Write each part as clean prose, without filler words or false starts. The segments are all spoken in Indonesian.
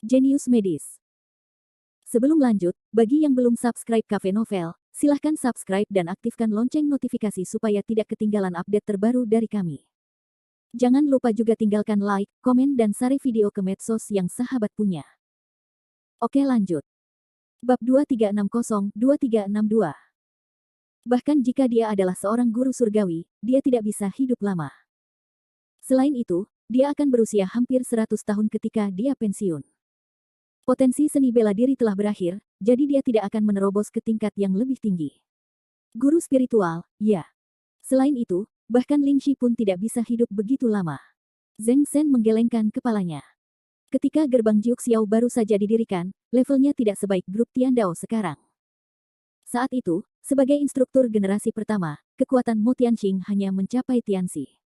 Jenius Medis. Sebelum lanjut, bagi yang belum subscribe Cafe Novel, silahkan subscribe dan aktifkan lonceng notifikasi supaya tidak ketinggalan update terbaru dari kami. Jangan lupa juga tinggalkan like, komen dan share video ke medsos yang sahabat punya. Oke lanjut. Bab 2360-2362. Bahkan jika dia adalah seorang guru surgawi, dia tidak bisa hidup lama. Selain itu, dia akan berusia hampir 100 tahun ketika dia pensiun. Potensi seni bela diri telah berakhir, jadi dia tidak akan menerobos ke tingkat yang lebih tinggi. Guru spiritual, ya. Selain itu, bahkan Ling Shi pun tidak bisa hidup begitu lama. Zheng Shen menggelengkan kepalanya. Ketika gerbang Jiu Xiao baru saja didirikan, levelnya tidak sebaik grup Tiandao sekarang. Saat itu, sebagai instruktur generasi pertama, kekuatan Mo Tianxing hanya mencapai Tianxi.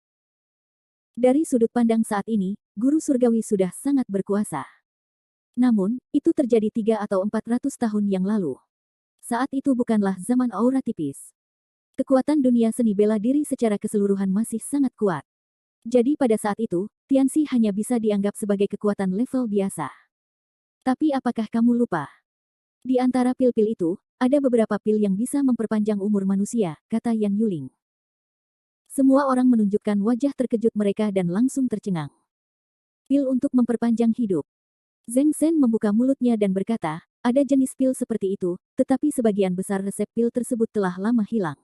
Dari sudut pandang saat ini, guru surgawi sudah sangat berkuasa. Namun, itu terjadi 3 atau 400 tahun yang lalu. Saat itu bukanlah zaman aura tipis. Kekuatan dunia seni bela diri secara keseluruhan masih sangat kuat. Jadi pada saat itu, Tianxi hanya bisa dianggap sebagai kekuatan level biasa. Tapi apakah kamu lupa? Di antara pil-pil itu, ada beberapa pil yang bisa memperpanjang umur manusia, kata Yan Yuling. Semua orang menunjukkan wajah terkejut mereka dan langsung tercengang. Pil untuk memperpanjang hidup. Zheng Shen membuka mulutnya dan berkata, ada jenis pil seperti itu, tetapi sebagian besar resep pil tersebut telah lama hilang.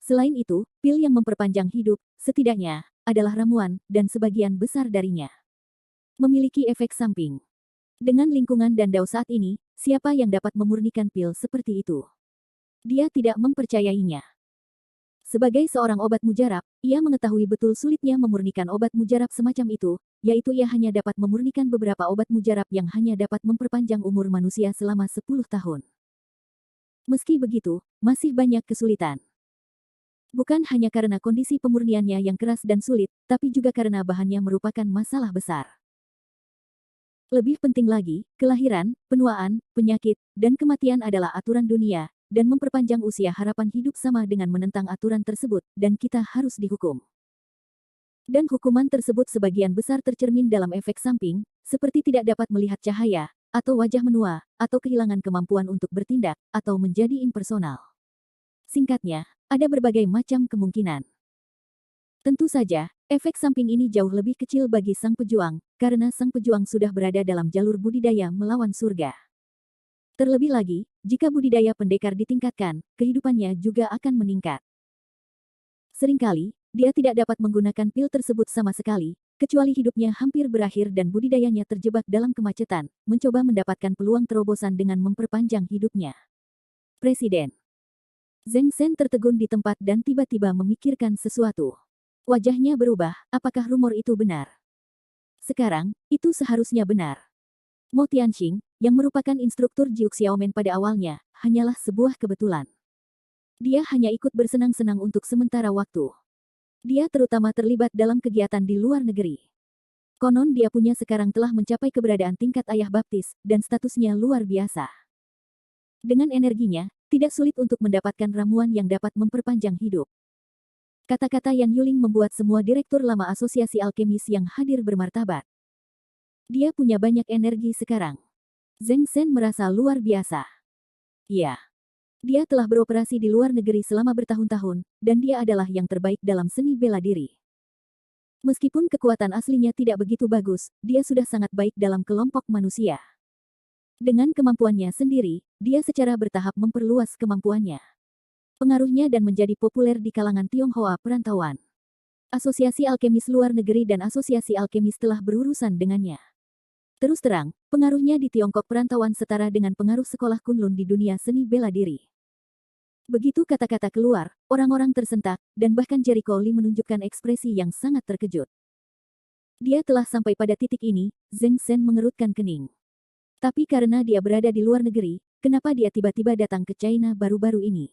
Selain itu, pil yang memperpanjang hidup, setidaknya, adalah ramuan, dan sebagian besar darinya memiliki efek samping. Dengan lingkungan dan dao saat ini, siapa yang dapat memurnikan pil seperti itu? Dia tidak mempercayainya. Sebagai seorang obat mujarab, ia mengetahui betul sulitnya memurnikan obat mujarab semacam itu, yaitu ia hanya dapat memurnikan beberapa obat mujarab yang hanya dapat memperpanjang umur manusia selama 10 tahun. Meski begitu, masih banyak kesulitan. Bukan hanya karena kondisi pemurniannya yang keras dan sulit, tapi juga karena bahannya merupakan masalah besar. Lebih penting lagi, kelahiran, penuaan, penyakit, dan kematian adalah aturan dunia, dan memperpanjang usia harapan hidup sama dengan menentang aturan tersebut, dan kita harus dihukum. Dan hukuman tersebut sebagian besar tercermin dalam efek samping, seperti tidak dapat melihat cahaya, atau wajah menua, atau kehilangan kemampuan untuk bertindak, atau menjadi impersonal. Singkatnya, ada berbagai macam kemungkinan. Tentu saja, efek samping ini jauh lebih kecil bagi sang pejuang, karena sang pejuang sudah berada dalam jalur budidaya melawan surga. Terlebih lagi, jika budidaya pendekar ditingkatkan, kehidupannya juga akan meningkat. Seringkali, dia tidak dapat menggunakan pil tersebut sama sekali, kecuali hidupnya hampir berakhir dan budidayanya terjebak dalam kemacetan, mencoba mendapatkan peluang terobosan dengan memperpanjang hidupnya. Presiden Zheng Shen tertegun di tempat dan tiba-tiba memikirkan sesuatu. Wajahnya berubah, apakah rumor itu benar? Sekarang, itu seharusnya benar. Mo Tianxing, yang merupakan instruktur Jiu Xiaomen pada awalnya, hanyalah sebuah kebetulan. Dia hanya ikut bersenang-senang untuk sementara waktu. Dia terutama terlibat dalam kegiatan di luar negeri. Konon dia punya sekarang telah mencapai keberadaan tingkat ayah baptis, dan statusnya luar biasa. Dengan energinya, tidak sulit untuk mendapatkan ramuan yang dapat memperpanjang hidup. Kata-kata Yan Yuling membuat semua direktur lama asosiasi alkemis yang hadir bermartabat. Dia punya banyak energi sekarang. Zheng Shen merasa luar biasa. Iya. Dia telah beroperasi di luar negeri selama bertahun-tahun, dan dia adalah yang terbaik dalam seni bela diri. Meskipun kekuatan aslinya tidak begitu bagus, dia sudah sangat baik dalam kelompok manusia. Dengan kemampuannya sendiri, dia secara bertahap memperluas kemampuannya. Pengaruhnya dan menjadi populer di kalangan Tionghoa perantauan. Asosiasi alkemis luar negeri dan asosiasi alkemis telah berurusan dengannya. Terus terang, pengaruhnya di Tiongkok perantauan setara dengan pengaruh sekolah Kunlun di dunia seni bela diri. Begitu kata-kata keluar, orang-orang tersentak, dan bahkan Jericho Lee menunjukkan ekspresi yang sangat terkejut. Dia telah sampai pada titik ini, Zheng Shen mengerutkan kening. Tapi karena dia berada di luar negeri, kenapa dia tiba-tiba datang ke China baru-baru ini?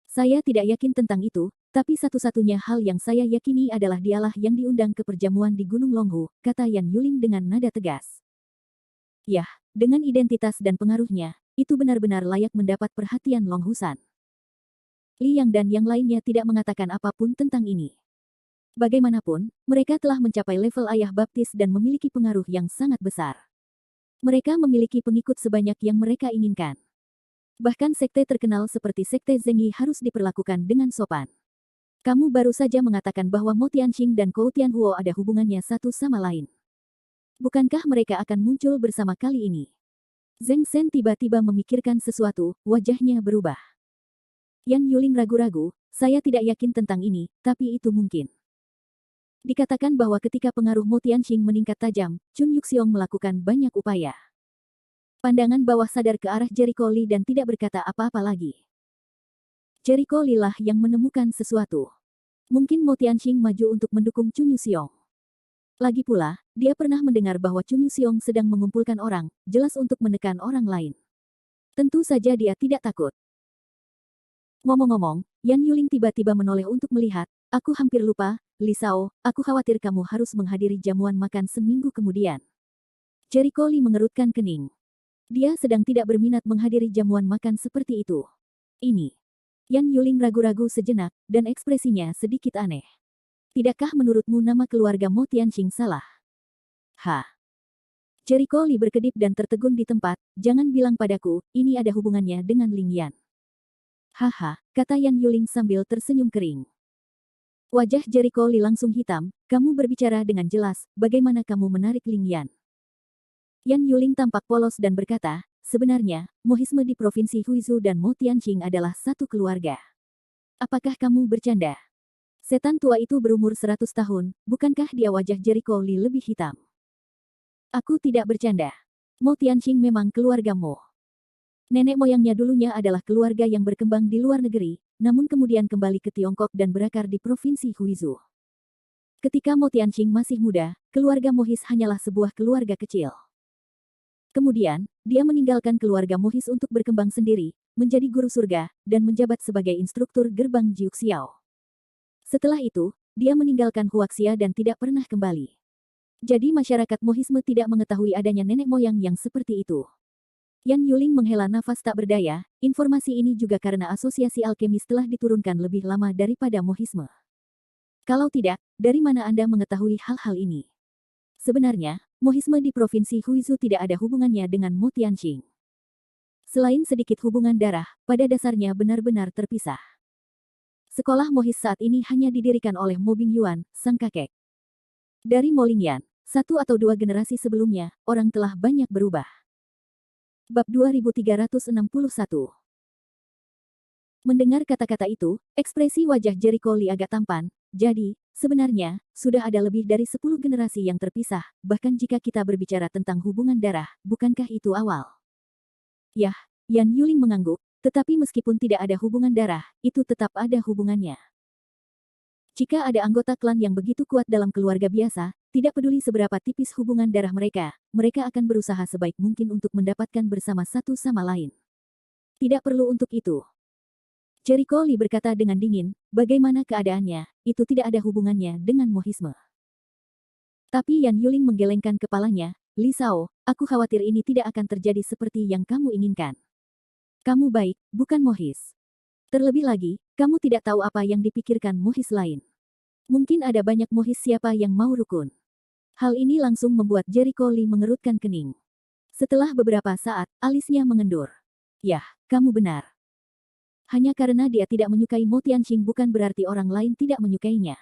Saya tidak yakin tentang itu, tapi satu-satunya hal yang saya yakini adalah dialah yang diundang ke perjamuan di Gunung Longhu, kata Yan Yuling dengan nada tegas. Yah, dengan identitas dan pengaruhnya, itu benar-benar layak mendapat perhatian Long Husan. Li Yang dan yang lainnya tidak mengatakan apapun tentang ini. Bagaimanapun, mereka telah mencapai level ayah baptis dan memiliki pengaruh yang sangat besar. Mereka memiliki pengikut sebanyak yang mereka inginkan. Bahkan sekte terkenal seperti Sekte Zengyi harus diperlakukan dengan sopan. Kamu baru saja mengatakan bahwa Mo Tianqing dan Kou Tianhuo ada hubungannya satu sama lain. Bukankah mereka akan muncul bersama kali ini? Zheng Shen tiba-tiba memikirkan sesuatu, wajahnya berubah. Yan Yuling ragu-ragu, saya tidak yakin tentang ini, tapi itu mungkin. Dikatakan bahwa ketika pengaruh Mo Tianqing meningkat tajam, Chun Yuxiong melakukan banyak upaya. Pandangan bawah sadar ke arah Jericho Lee dan tidak berkata apa-apa lagi. Jericho Lee lah yang menemukan sesuatu. Mungkin Mo Tianqing maju untuk mendukung Chun Yuxiong. Lagi pula, dia pernah mendengar bahwa Chun Yuxiong sedang mengumpulkan orang, jelas untuk menekan orang lain. Tentu saja dia tidak takut. Ngomong-ngomong, Yan Yuling tiba-tiba menoleh untuk melihat, aku hampir lupa, Li Shao, aku khawatir kamu harus menghadiri jamuan makan seminggu kemudian. Jericho Lee mengerutkan kening. Dia sedang tidak berminat menghadiri jamuan makan seperti itu. Ini. Yan Yuling ragu-ragu sejenak, dan ekspresinya sedikit aneh. Tidakkah menurutmu nama keluarga Mo Tianqing salah? Jericho Lee berkedip dan tertegun di tempat, jangan bilang padaku, ini ada hubungannya dengan Ling Yan. Kata Yan Yuling sambil tersenyum kering. Wajah Jericho Lee langsung hitam, kamu berbicara dengan jelas, bagaimana kamu menarik Ling Yan? Yan Yuling tampak polos dan berkata, sebenarnya, Mohisme di Provinsi Huizhou dan Mo Tianqing adalah satu keluarga. Apakah kamu bercanda? Setan tua itu berumur 100 tahun, bukankah dia? Wajah Jericho Lee lebih hitam. Aku tidak bercanda. Mo Tianqing memang keluarga Mo. Nenek moyangnya dulunya adalah keluarga yang berkembang di luar negeri, namun kemudian kembali ke Tiongkok dan berakar di Provinsi Huizhou. Ketika Mo Tianqing masih muda, keluarga Mohis hanyalah sebuah keluarga kecil. Kemudian, dia meninggalkan keluarga Mohis untuk berkembang sendiri, menjadi guru surga, dan menjabat sebagai instruktur gerbang Jiuxiao. Setelah itu, dia meninggalkan Huaxia dan tidak pernah kembali. Jadi masyarakat Mohisme tidak mengetahui adanya nenek moyang yang seperti itu. Yan Yuling menghela nafas tak berdaya, informasi ini juga karena asosiasi alkemis telah diturunkan lebih lama daripada Mohisme. Kalau tidak, dari mana Anda mengetahui hal-hal ini? Sebenarnya, Mohisme di Provinsi Huizhou tidak ada hubungannya dengan Mo Tianqing. Selain sedikit hubungan darah, pada dasarnya benar-benar terpisah. Sekolah Mohis saat ini hanya didirikan oleh Mo Bingyuan, sang kakek. Dari Mo Lingyan, 1 atau 2 generasi sebelumnya, orang telah banyak berubah. Bab 2361. Mendengar kata-kata itu, ekspresi wajah Jericho Lee agak tampan. Jadi, sebenarnya, sudah ada lebih dari 10 generasi yang terpisah, bahkan jika kita berbicara tentang hubungan darah, bukankah itu awal? Yah, Yan Yuling mengangguk, tetapi meskipun tidak ada hubungan darah, itu tetap ada hubungannya. Jika ada anggota klan yang begitu kuat dalam keluarga biasa, tidak peduli seberapa tipis hubungan darah mereka, mereka akan berusaha sebaik mungkin untuk mendapatkan bersama satu sama lain. Tidak perlu untuk itu. Jericho Lee berkata dengan dingin, bagaimana keadaannya, itu tidak ada hubungannya dengan Mohisme. Tapi Yan Yuling menggelengkan kepalanya, Li Shao, aku khawatir ini tidak akan terjadi seperti yang kamu inginkan. Kamu baik, bukan Mohis. Terlebih lagi, kamu tidak tahu apa yang dipikirkan Mohis lain. Mungkin ada banyak Mohis siapa yang mau rukun. Hal ini langsung membuat Jericho Lee mengerutkan kening. Setelah beberapa saat, alisnya mengendur. Yah, kamu benar. Hanya karena dia tidak menyukai Mo Tianqing bukan berarti orang lain tidak menyukainya.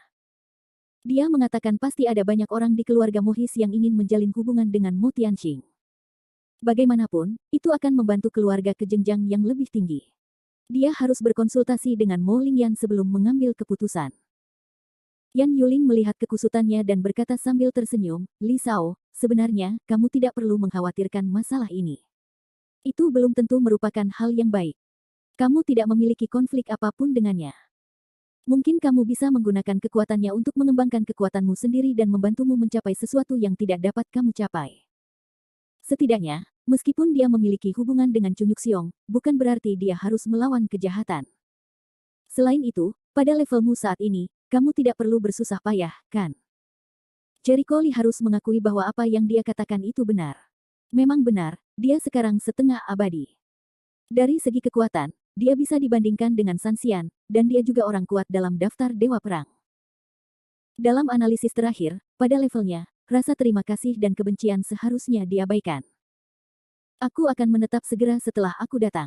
Dia mengatakan pasti ada banyak orang di keluarga Mohis yang ingin menjalin hubungan dengan Mo Tianqing. Bagaimanapun, itu akan membantu keluarga ke jenjang yang lebih tinggi. Dia harus berkonsultasi dengan Mo Lingyan sebelum mengambil keputusan. Yan Yuling melihat kekusutannya dan berkata sambil tersenyum, Li Shao, sebenarnya, kamu tidak perlu mengkhawatirkan masalah ini. Itu belum tentu merupakan hal yang baik. Kamu tidak memiliki konflik apapun dengannya. Mungkin kamu bisa menggunakan kekuatannya untuk mengembangkan kekuatanmu sendiri dan membantumu mencapai sesuatu yang tidak dapat kamu capai. Setidaknya, meskipun dia memiliki hubungan dengan Chun Yuxiong, bukan berarti dia harus melawan kejahatan. Selain itu, pada levelmu saat ini, kamu tidak perlu bersusah payah, kan? Jericho Lee harus mengakui bahwa apa yang dia katakan itu benar. Memang benar, dia sekarang setengah abadi. Dari segi kekuatan, dia bisa dibandingkan dengan San Xian, dan dia juga orang kuat dalam daftar Dewa Perang. Dalam analisis terakhir, pada levelnya, rasa terima kasih dan kebencian seharusnya diabaikan. Aku akan menetap segera setelah aku datang.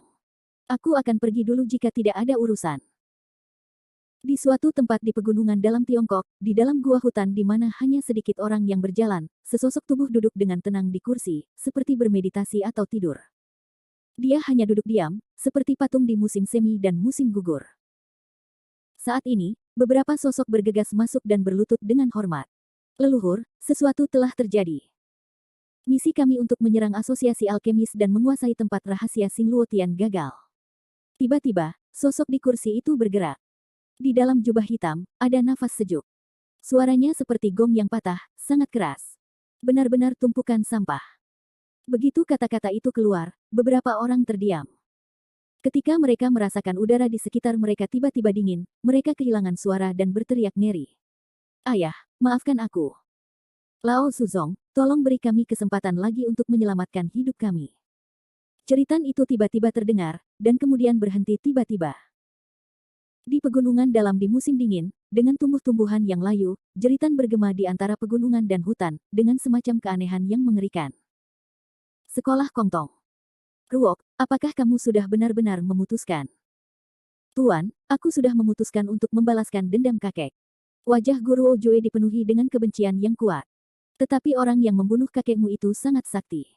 Aku akan pergi dulu jika tidak ada urusan. Di suatu tempat di pegunungan dalam Tiongkok, di dalam gua hutan di mana hanya sedikit orang yang berjalan, sesosok tubuh duduk dengan tenang di kursi, seperti bermeditasi atau tidur. Dia hanya duduk diam, seperti patung di musim semi dan musim gugur. Saat ini, beberapa sosok bergegas masuk dan berlutut dengan hormat. Leluhur, sesuatu telah terjadi. Misi kami untuk menyerang asosiasi alkemis dan menguasai tempat rahasia Xingluotian gagal. Tiba-tiba, sosok di kursi itu bergerak. Di dalam jubah hitam, ada nafas sejuk. Suaranya seperti gong yang patah, sangat keras. Benar-benar tumpukan sampah. Begitu kata-kata itu keluar, beberapa orang terdiam. Ketika mereka merasakan udara di sekitar mereka tiba-tiba dingin, mereka kehilangan suara dan berteriak ngeri. Ayah, maafkan aku. Lao Suzong, tolong beri kami kesempatan lagi untuk menyelamatkan hidup kami. Jeritan itu tiba-tiba terdengar, dan kemudian berhenti tiba-tiba. Di pegunungan dalam di musim dingin, dengan tumbuh-tumbuhan yang layu, jeritan bergema di antara pegunungan dan hutan, dengan semacam keanehan yang mengerikan. Sekolah Kongtong. Ruok, apakah kamu sudah benar-benar memutuskan? Tuan, aku sudah memutuskan untuk membalaskan dendam kakek. Wajah Guru Ojue dipenuhi dengan kebencian yang kuat. Tetapi orang yang membunuh kakekmu itu sangat sakti.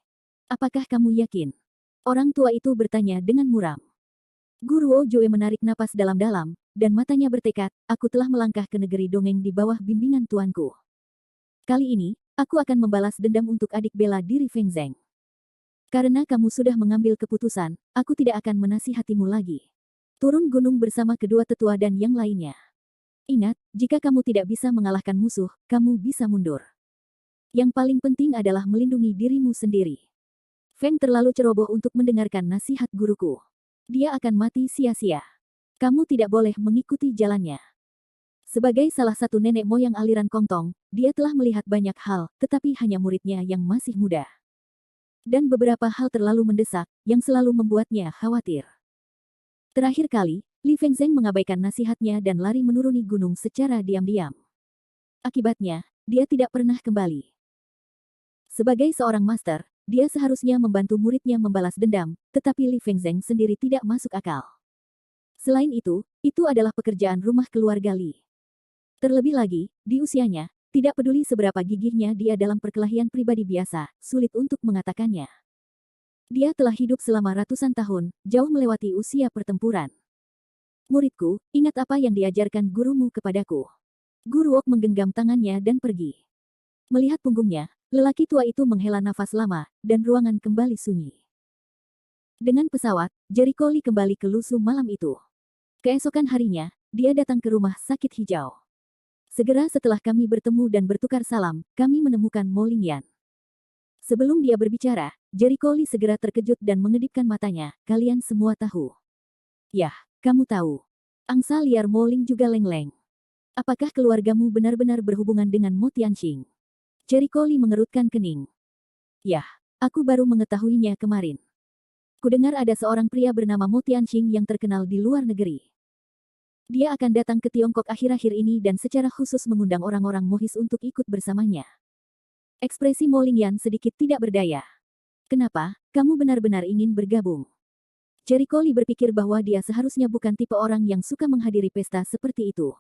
Apakah kamu yakin? Orang tua itu bertanya dengan muram. Guru Ojue menarik napas dalam-dalam, dan matanya bertekad, aku telah melangkah ke negeri dongeng di bawah bimbingan tuanku. Kali ini, aku akan membalas dendam untuk adik bela diri Feng Zheng. Karena kamu sudah mengambil keputusan, aku tidak akan menasihatimu lagi. Turun gunung bersama kedua tetua dan yang lainnya. Ingat, jika kamu tidak bisa mengalahkan musuh, kamu bisa mundur. Yang paling penting adalah melindungi dirimu sendiri. Feng terlalu ceroboh untuk mendengarkan nasihat guruku. Dia akan mati sia-sia. Kamu tidak boleh mengikuti jalannya. Sebagai salah satu nenek moyang aliran Kongtong, dia telah melihat banyak hal, tetapi hanya muridnya yang masih muda. Dan beberapa hal terlalu mendesak, yang selalu membuatnya khawatir. Terakhir kali, Li Fengzheng mengabaikan nasihatnya dan lari menuruni gunung secara diam-diam. Akibatnya, dia tidak pernah kembali. Sebagai seorang master, dia seharusnya membantu muridnya membalas dendam, tetapi Li Fengzheng sendiri tidak masuk akal. Selain itu adalah pekerjaan rumah keluarga Li. Terlebih lagi, di usianya, tidak peduli seberapa gigihnya dia dalam perkelahian pribadi biasa, sulit untuk mengatakannya. Dia telah hidup selama ratusan tahun, jauh melewati usia pertempuran. Muridku, ingat apa yang diajarkan gurumu kepadaku. Guru Wok menggenggam tangannya dan pergi. Melihat punggungnya, lelaki tua itu menghela nafas lama, dan ruangan kembali sunyi. Dengan pesawat, Jericho Lee kembali ke Lusu malam itu. Keesokan harinya, dia datang ke rumah sakit hijau. Segera setelah kami bertemu dan bertukar salam, kami menemukan Mo Lingyan. Sebelum dia berbicara, Jericho Lee segera terkejut dan mengedipkan matanya, kalian semua tahu. Yah, kamu tahu. Angsa liar Mo Ling juga leng-leng. Apakah keluargamu benar-benar berhubungan dengan Mo Tianxing? Jericho Lee mengerutkan kening. Yah, aku baru mengetahuinya kemarin. Kudengar ada seorang pria bernama Mo Tianxing yang terkenal di luar negeri. Dia akan datang ke Tiongkok akhir-akhir ini dan secara khusus mengundang orang-orang Mohis untuk ikut bersamanya. Ekspresi Mo Lingyan sedikit tidak berdaya. Kenapa, kamu benar-benar ingin bergabung? Jericho Lee berpikir bahwa dia seharusnya bukan tipe orang yang suka menghadiri pesta seperti itu.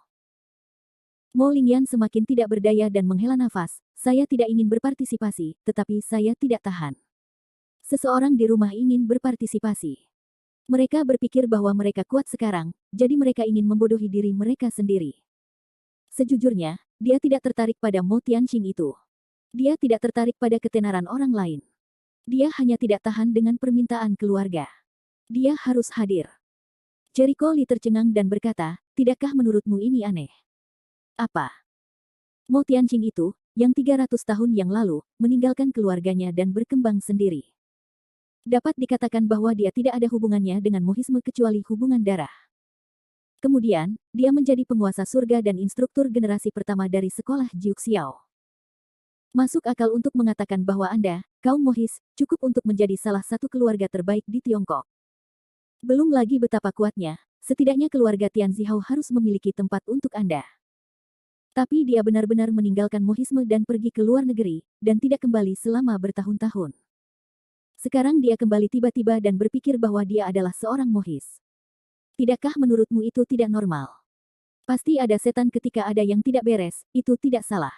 Mo Lingyan semakin tidak berdaya dan menghela nafas, saya tidak ingin berpartisipasi, tetapi saya tidak tahan. Seseorang di rumah ingin berpartisipasi. Mereka berpikir bahwa mereka kuat sekarang, jadi mereka ingin membodohi diri mereka sendiri. Sejujurnya, dia tidak tertarik pada Mo Tianxing itu. Dia tidak tertarik pada ketenaran orang lain. Dia hanya tidak tahan dengan permintaan keluarga. Dia harus hadir. Jericho Lee tercengang dan berkata, tidakkah menurutmu ini aneh? Apa? Mo Tianxing itu, yang 300 tahun yang lalu, meninggalkan keluarganya dan berkembang sendiri. Dapat dikatakan bahwa dia tidak ada hubungannya dengan mohisme kecuali hubungan darah. Kemudian, dia menjadi penguasa surga dan instruktur generasi pertama dari sekolah Jiuxiao. Masuk akal untuk mengatakan bahwa Anda, kaum Mohis, cukup untuk menjadi salah satu keluarga terbaik di Tiongkok. Belum lagi betapa kuatnya, setidaknya keluarga Tianzihao harus memiliki tempat untuk Anda. Tapi dia benar-benar meninggalkan Mohisme dan pergi ke luar negeri, dan tidak kembali selama bertahun-tahun. Sekarang dia kembali tiba-tiba dan berpikir bahwa dia adalah seorang mohis. Tidakkah menurutmu itu tidak normal? Pasti ada setan ketika ada yang tidak beres, itu tidak salah.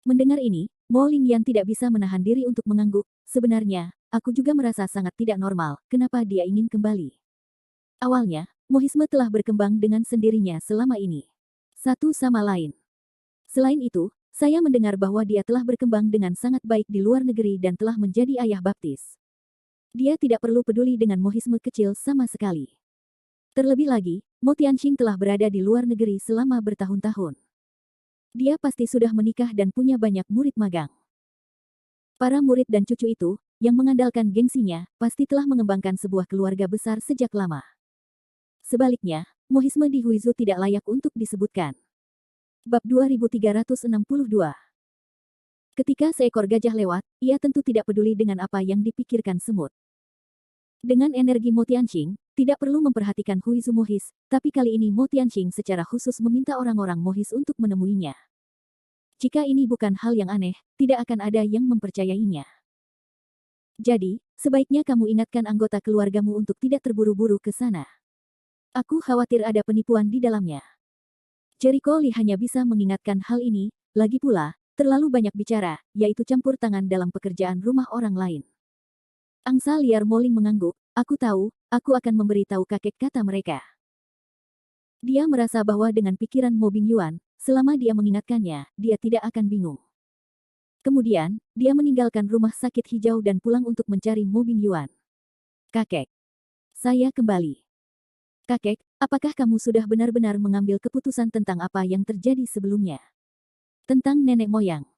Mendengar ini, Mo Lingyan tidak bisa menahan diri untuk mengangguk. Sebenarnya, aku juga merasa sangat tidak normal, kenapa dia ingin kembali. Awalnya, mohisme telah berkembang dengan sendirinya selama ini. Satu sama lain. Selain itu, saya mendengar bahwa dia telah berkembang dengan sangat baik di luar negeri dan telah menjadi ayah baptis. Dia tidak perlu peduli dengan mohisme kecil sama sekali. Terlebih lagi, Mo Tianxing telah berada di luar negeri selama bertahun-tahun. Dia pasti sudah menikah dan punya banyak murid magang. Para murid dan cucu itu, yang mengandalkan gengsinya, pasti telah mengembangkan sebuah keluarga besar sejak lama. Sebaliknya, mohisme di Huizu tidak layak untuk disebutkan. Bab 2362. Ketika seekor gajah lewat, ia tentu tidak peduli dengan apa yang dipikirkan semut. Dengan energi Mo Tianxing, tidak perlu memperhatikan Huizu mohis, tapi kali ini Mo Tianxing secara khusus meminta orang-orang mohis untuk menemuinya. Jika ini bukan hal yang aneh, tidak akan ada yang mempercayainya. Jadi, sebaiknya kamu ingatkan anggota keluargamu untuk tidak terburu-buru ke sana. Aku khawatir ada penipuan di dalamnya. Jericho Lee hanya bisa mengingatkan hal ini, lagi pula, terlalu banyak bicara, yaitu campur tangan dalam pekerjaan rumah orang lain. Angsa liar Moling mengangguk, aku tahu, aku akan memberitahu kakek, kata mereka. Dia merasa bahwa dengan pikiran Mo Bingyuan, selama dia mengingatkannya, dia tidak akan bingung. Kemudian, dia meninggalkan rumah sakit hijau dan pulang untuk mencari Mo Bingyuan. Kakek. Saya kembali. Kakek, apakah kamu sudah benar-benar mengambil keputusan tentang apa yang terjadi sebelumnya? Tentang nenek moyang.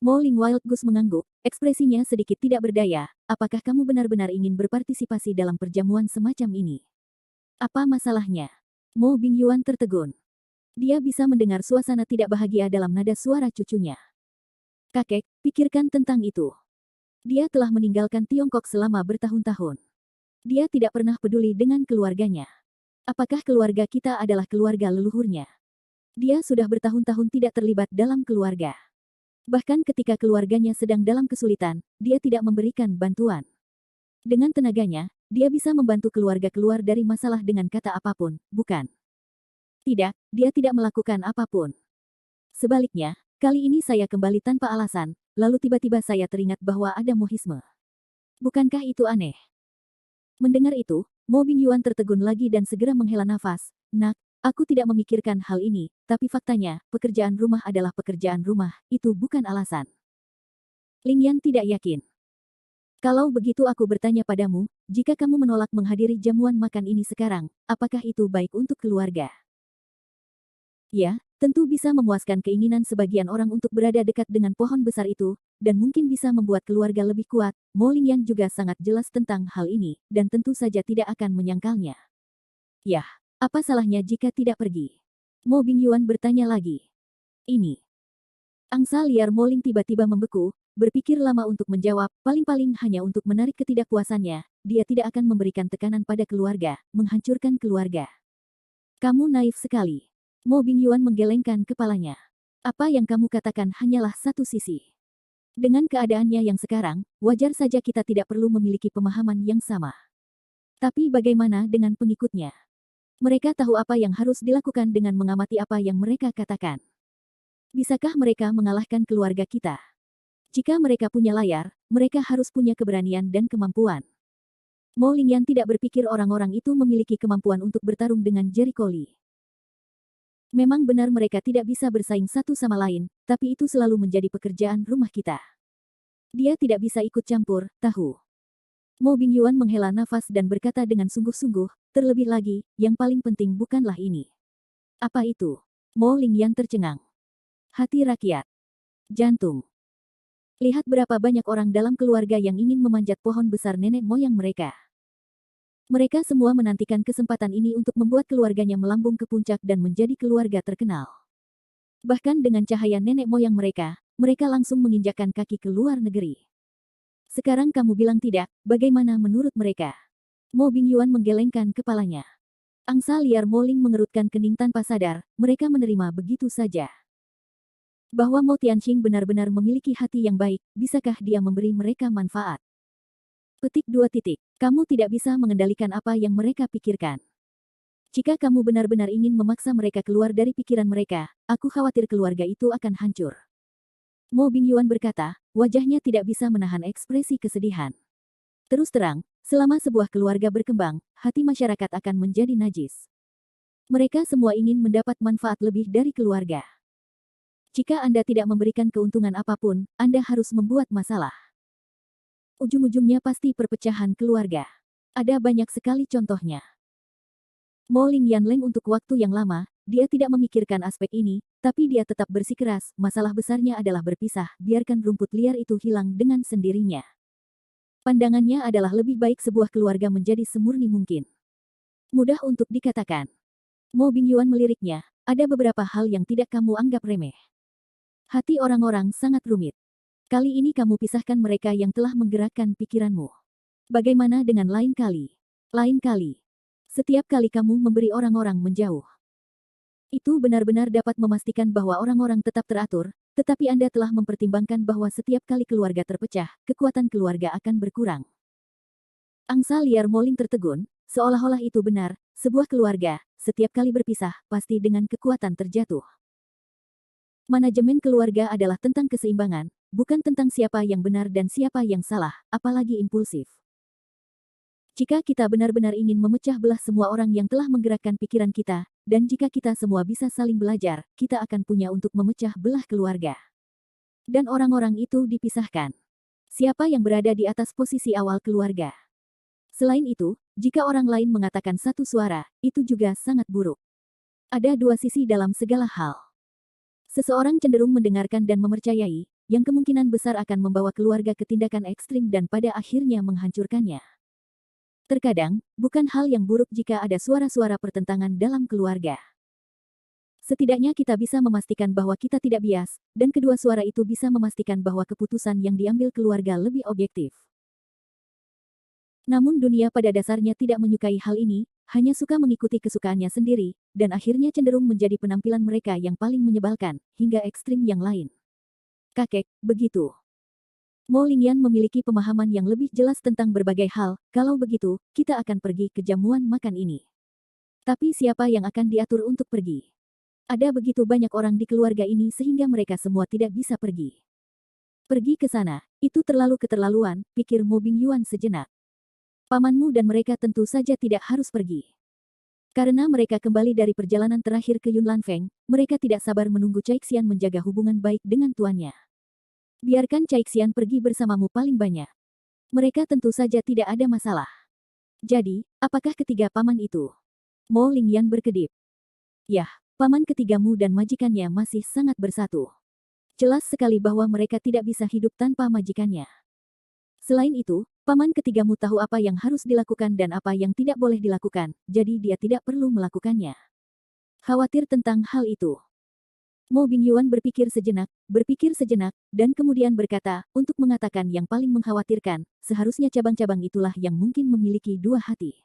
Mo Ling Wild Goose mengangguk, ekspresinya sedikit tidak berdaya. Apakah kamu benar-benar ingin berpartisipasi dalam perjamuan semacam ini? Apa masalahnya? Mo Bingyuan tertegun. Dia bisa mendengar suasana tidak bahagia dalam nada suara cucunya. Kakek, pikirkan tentang itu. Dia telah meninggalkan Tiongkok selama bertahun-tahun. Dia tidak pernah peduli dengan keluarganya. Apakah keluarga kita adalah keluarga leluhurnya? Dia sudah bertahun-tahun tidak terlibat dalam keluarga. Bahkan ketika keluarganya sedang dalam kesulitan, dia tidak memberikan bantuan. Dengan tenaganya, dia bisa membantu keluarga keluar dari masalah dengan kata apapun, bukan? Tidak, dia tidak melakukan apapun. Sebaliknya, kali ini saya kembali tanpa alasan, lalu tiba-tiba saya teringat bahwa ada mohisme. Bukankah itu aneh? Mendengar itu, Mo Bingyuan tertegun lagi dan segera menghela nafas. Nak, aku tidak memikirkan hal ini, tapi faktanya, pekerjaan rumah adalah pekerjaan rumah, itu bukan alasan. Lingyan tidak yakin. Kalau begitu aku bertanya padamu, jika kamu menolak menghadiri jamuan makan ini sekarang, apakah itu baik untuk keluarga? Ya, tentu bisa memuaskan keinginan sebagian orang untuk berada dekat dengan pohon besar itu, dan mungkin bisa membuat keluarga lebih kuat. Mo Lingyan juga sangat jelas tentang hal ini, dan tentu saja tidak akan menyangkalnya. Yah, apa salahnya jika tidak pergi? Mo Bingyuan bertanya lagi. Ini. Angsa liar Mo Ling tiba-tiba membeku, berpikir lama untuk menjawab, paling-paling hanya untuk menarik ketidakpuasannya, dia tidak akan memberikan tekanan pada keluarga, menghancurkan keluarga. Kamu naif sekali. Mo Bingyuan menggelengkan kepalanya. Apa yang kamu katakan hanyalah satu sisi. Dengan keadaannya yang sekarang, wajar saja kita tidak perlu memiliki pemahaman yang sama. Tapi bagaimana dengan pengikutnya? Mereka tahu apa yang harus dilakukan dengan mengamati apa yang mereka katakan. Bisakah mereka mengalahkan keluarga kita? Jika mereka punya layar, mereka harus punya keberanian dan kemampuan. Mo Lingyan tidak berpikir orang-orang itu memiliki kemampuan untuk bertarung dengan Jericho Lee. Memang benar mereka tidak bisa bersaing satu sama lain, tapi itu selalu menjadi pekerjaan rumah kita. Dia tidak bisa ikut campur, tahu. Mo Bingyuan menghela nafas dan berkata dengan sungguh-sungguh, terlebih lagi, yang paling penting bukanlah ini. Apa itu? Mo Lingyan tercengang. Hati rakyat. Jantung. Lihat berapa banyak orang dalam keluarga yang ingin memanjat pohon besar nenek moyang mereka. Mereka semua menantikan kesempatan ini untuk membuat keluarganya melambung ke puncak dan menjadi keluarga terkenal. Bahkan dengan cahaya nenek moyang mereka, mereka langsung menginjakkan kaki ke luar negeri. Sekarang kamu bilang tidak, bagaimana menurut mereka? Mo Bingyuan menggelengkan kepalanya. Angsa liar Mo Ling mengerutkan kening tanpa sadar, mereka menerima begitu saja. Bahwa Mo Tianxing benar-benar memiliki hati yang baik, bisakah dia memberi mereka manfaat? Petik 2 titik. Kamu tidak bisa mengendalikan apa yang mereka pikirkan. Jika kamu benar-benar ingin memaksa mereka keluar dari pikiran mereka, aku khawatir keluarga itu akan hancur. Mo Bingyuan berkata, wajahnya tidak bisa menahan ekspresi kesedihan. Terus terang, selama sebuah keluarga berkembang, hati masyarakat akan menjadi najis. Mereka semua ingin mendapat manfaat lebih dari keluarga. Jika Anda tidak memberikan keuntungan apapun, Anda harus membuat masalah. Ujung-ujungnya pasti perpecahan keluarga. Ada banyak sekali contohnya. Mo Lingyanleng untuk waktu yang lama, dia tidak memikirkan aspek ini, tapi dia tetap bersikeras, masalah besarnya adalah berpisah, biarkan rumput liar itu hilang dengan sendirinya. Pandangannya adalah lebih baik sebuah keluarga menjadi semurni mungkin. Mudah untuk dikatakan. Mo Bingyuan meliriknya, ada beberapa hal yang tidak kamu anggap remeh. Hati orang-orang sangat rumit. Kali ini kamu pisahkan mereka yang telah menggerakkan pikiranmu. Bagaimana dengan lain kali? Lain kali. Setiap kali kamu memberi orang-orang menjauh. Itu benar-benar dapat memastikan bahwa orang-orang tetap teratur, tetapi Anda telah mempertimbangkan bahwa setiap kali keluarga terpecah, kekuatan keluarga akan berkurang. Angsa liar Mo Ling tertegun, seolah-olah itu benar, sebuah keluarga, setiap kali berpisah, pasti dengan kekuatan terjatuh. Manajemen keluarga adalah tentang keseimbangan, bukan tentang siapa yang benar dan siapa yang salah, apalagi impulsif. Jika kita benar-benar ingin memecah belah semua orang yang telah menggerakkan pikiran kita, dan jika kita semua bisa saling belajar, kita akan punya untuk memecah belah keluarga. Dan orang-orang itu dipisahkan. Siapa yang berada di atas posisi awal keluarga? Selain itu, jika orang lain mengatakan satu suara, itu juga sangat buruk. Ada dua sisi dalam segala hal. Seseorang cenderung mendengarkan dan mempercayai, yang kemungkinan besar akan membawa keluarga ke tindakan ekstrim dan pada akhirnya menghancurkannya. Terkadang, bukan hal yang buruk jika ada suara-suara pertentangan dalam keluarga. Setidaknya kita bisa memastikan bahwa kita tidak bias, dan kedua suara itu bisa memastikan bahwa keputusan yang diambil keluarga lebih objektif. Namun dunia pada dasarnya tidak menyukai hal ini, hanya suka mengikuti kesukaannya sendiri, dan akhirnya cenderung menjadi penampilan mereka yang paling menyebalkan, hingga ekstrim yang lain. Kakek, begitu. Mo Lingyan memiliki pemahaman yang lebih jelas tentang berbagai hal, kalau begitu, kita akan pergi ke jamuan makan ini. Tapi siapa yang akan diatur untuk pergi? Ada begitu banyak orang di keluarga ini sehingga mereka semua tidak bisa pergi. Pergi ke sana, itu terlalu keterlaluan, pikir Mo Bingyuan sejenak. Pamanmu dan mereka tentu saja tidak harus pergi. Karena mereka kembali dari perjalanan terakhir ke Yunlan Feng, mereka tidak sabar menunggu Caixian menjaga hubungan baik dengan tuannya. Biarkan Caixian pergi bersamamu paling banyak. Mereka tentu saja tidak ada masalah. Jadi, apakah ketiga paman itu? Mo Lingyan berkedip. Yah, paman ketigamu dan majikannya masih sangat bersatu. Jelas sekali bahwa mereka tidak bisa hidup tanpa majikannya. Selain itu, paman ketigamu tahu apa yang harus dilakukan dan apa yang tidak boleh dilakukan, jadi dia tidak perlu melakukannya. Khawatir tentang hal itu. Mo Bingyuan berpikir sejenak, dan kemudian berkata, untuk mengatakan yang paling mengkhawatirkan, seharusnya cabang-cabang itulah yang mungkin memiliki dua hati.